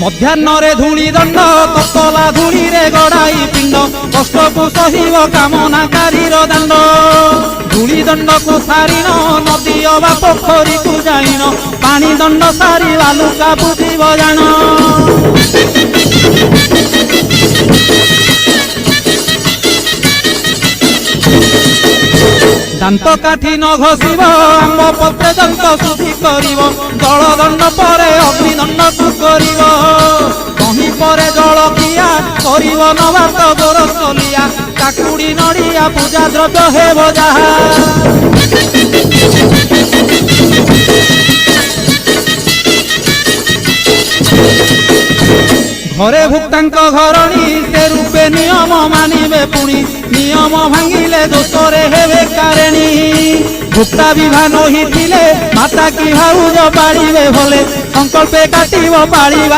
ମଧ୍ୟାହ୍ନରେ ଧୂଳି ଦଣ୍ଡ ତତଲା ଧୂଳିରେ ଗଡ଼ାଇ ପିଣ୍ଡ କଷ୍ଟକୁ ସହିବ କାମନାକାରୀର ଦାଣ୍ଡ। ଧୂଳି ଦଣ୍ଡକୁ ସାରିଣ ନଦୀ ଅବା ପୋଖରୀକୁ ଯାଇନ ପାଣି ଦଣ୍ଡ ସାରି ବାଲୁକା ବୁଝିବ ଜାଣ। ଦାନ୍ତ କାଠି ନ ଘଷିବ ଆମ୍ବ ପତ୍ରେ ଦନ୍ତ ଶୁଦ୍ଧି କରିବ ଜଳ ଦଣ୍ଡ ପରେ ଅଗ୍ନି ଦଣ୍ଡକୁ କରିବ। କହିଁ ପରେ ଜଳକିଆ କରିବ ନବାତ ଗୋରସଲିଆ କାକୁଡ଼ି ନଡ଼ିଆ ପୂଜା ଦ୍ରବ୍ୟ ହେବ ଯାହା। ଘରେ ଭୁକ୍ତାଙ୍କ ଘରଣୀ ସେ ରୂପେ ନିୟମ ମାନିବେ ପୁଣି ନିୟମ ଭାଙ୍ଗିଲେ ଦୋଷରେ ହେବେ କାରେଣୀ। ଭୁକ୍ତା ବିଭାନ ହୋଇଥିଲେ ମାତା କି ଭାଉଜ ପାଳିବେ ଭଲେ ସଂକଳ୍ପେ କାଟିବ ପାଳିବା